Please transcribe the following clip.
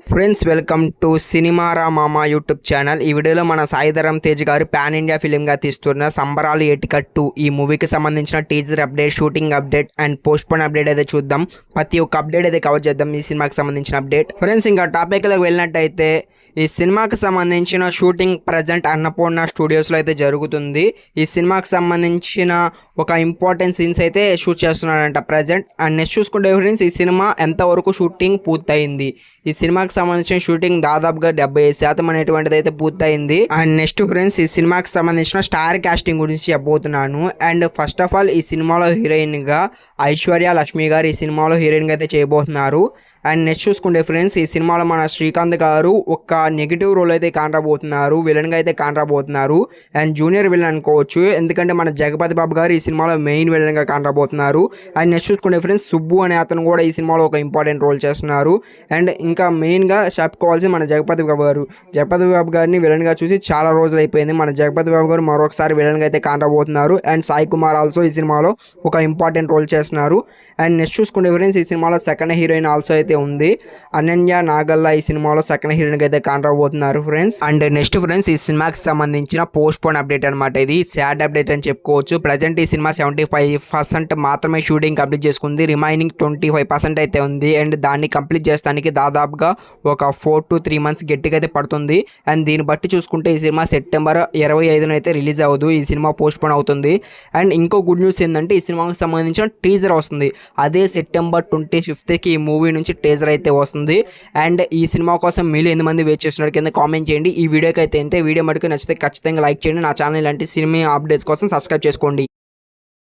Friends welcome to సినిమారా మామ YouTube channel. ఈ వీడియోలో మన సాయి ధరమ్ తేజ్ గారు పాన్ ఇండియా ఫిలింగా తీస్తున్న సంబరాలు ఏటికట్టు ఈ మూవీకి సంబంధించిన teaser update, shooting update and post phone update అయితే చూద్దాం. ప్రతి ఒక్క అప్డేట్ అయితే కవర్ చేద్దాం ఈ సినిమాకి సంబంధించిన అప్డేట్. ఫ్రెండ్స్ ఇంకా టాపిక్లోకి వెళ్ళినట్టయితే ఈ సినిమాకి సంబంధించిన షూటింగ్ ప్రజెంట్ అన్నపూర్ణ స్టూడియోస్లో అయితే జరుగుతుంది. ఈ సినిమాకి సంబంధించిన ఒక ఇంపార్టెంట్ సీన్స్ అయితే షూట్ చేస్తున్నాడంట ప్రజెంట్. అండ్ నెక్స్ట్ చూసుకుంటే ఫ్రెండ్స్ ఈ సినిమా ఎంతవరకు షూటింగ్ పూర్తయింది, ఈ సినిమాకి సంబంధించిన షూటింగ్ దాదాపుగా 75% అనేటువంటిది అయితే పూర్తయింది. అండ్ నెక్స్ట్ ఫ్రెండ్స్ ఈ సినిమాకి సంబంధించిన స్టార్ కాస్టింగ్ గురించి చెప్పబోతున్నాను. అండ్ ఫస్ట్ ఆఫ్ ఆల్ ఈ సినిమాలో హీరోయిన్గా ఐశ్వర్య లక్ష్మి గారు ఈ సినిమాలో హీరోయిన్గా అయితే చేయబోతున్నారు. అండ్ నెక్స్ట్ చూసుకుంటే ఫ్రెండ్స్ ఈ సినిమాలో మన శ్రీకాంత్ గారు ఒక నెగిటివ్ రోల్ అయితే కానరాబోతున్నారు, విలన్గా అయితే కానరాబోతున్నారు. అండ్ జూనియర్ విలన్ అనుకోవచ్చు, ఎందుకంటే మన జగపతి బాబు గారు ఈ సినిమాలో మెయిన్ విలన్గా కానరాబోతున్నారు. అండ్ నెక్స్ట్ చూసుకుంటే ఫ్రెండ్స్ సుబ్బు అనే అతను కూడా ఈ సినిమాలో ఒక ఇంపార్టెంట్ రోల్ చేస్తున్నారు. అండ్ ఇంకా మెయిన్గా చెప్పుకోవాల్సి మన జగపతి బాబు గారిని విలన్గా చూసి చాలా రోజులు అయిపోయింది. మన జగపతి బాబు గారు మరొకసారి విలన్గా అయితే కానరాబోతున్నారు. అండ్ సాయి కుమార్ ఆల్సో ఈ సినిమాలో ఒక ఇంపార్టెంట్ రోల్ చేస్తున్నారు. అండ్ నెక్స్ట్ చూసుకుంటే ఫ్రెండ్స్ ఈ సినిమాలో సెకండ్ హీరోయిన్ ఆల్సో అయితే ఉంది. అనన్య నాగల్లా ఈ సినిమాలో సెకండ్ హీరోయిన్ అయితే కానరాబోతున్నారు ఫ్రెండ్స్. అండ్ నెక్స్ట్ ఫ్రెండ్స్ ఈ సినిమాకి సంబంధించిన పోస్ట్ పోన్ అప్డేట్ అనమాట. ఇది సాడ్ అప్డేట్ అని చెప్పుకోవచ్చు. ప్రజెంట్ ఈ సినిమా 75% మాత్రమే షూటింగ్ కంప్లీట్ చేసుకుంది, రిమైనింగ్ 25% అయితే ఉంది. అండ్ దాన్ని కంప్లీట్ చేస్తానికి దాదాపుగా ఒక 4 to 3 months గట్టిగా అయితే పడుతుంది. అండ్ దీన్ని బట్టి చూసుకుంటే ఈ సినిమా సెప్టెంబర్ 25న అయితే రిలీజ్ అవ్వదు, ఈ సినిమా పోస్ట్ పోన్ అవుతుంది. అండ్ ఇంకో గుడ్ న్యూస్ ఏంటంటే ఈ సినిమాకి సంబంధించిన టీజర్ వస్తుంది, అదే సెప్టెంబర్ 25కి ఈ మూవీ నుంచి టీజర్ అయితే వస్తుంది. అండ్ ఈ సినిమా కోసం మీరు ఎంతమంది వెయిట్ చేస్తున్నారు కింద కామెంట్ చేయండి. ఈ వీడియోకి అయితే వీడియో మటుకు నచ్చితే ఖచ్చితంగా లైక్ చేయండి. నా ఛానల్ ఇలాంటి సినిమా అప్డేట్స్ కోసం సబ్స్క్రైబ్ చేసుకోండి.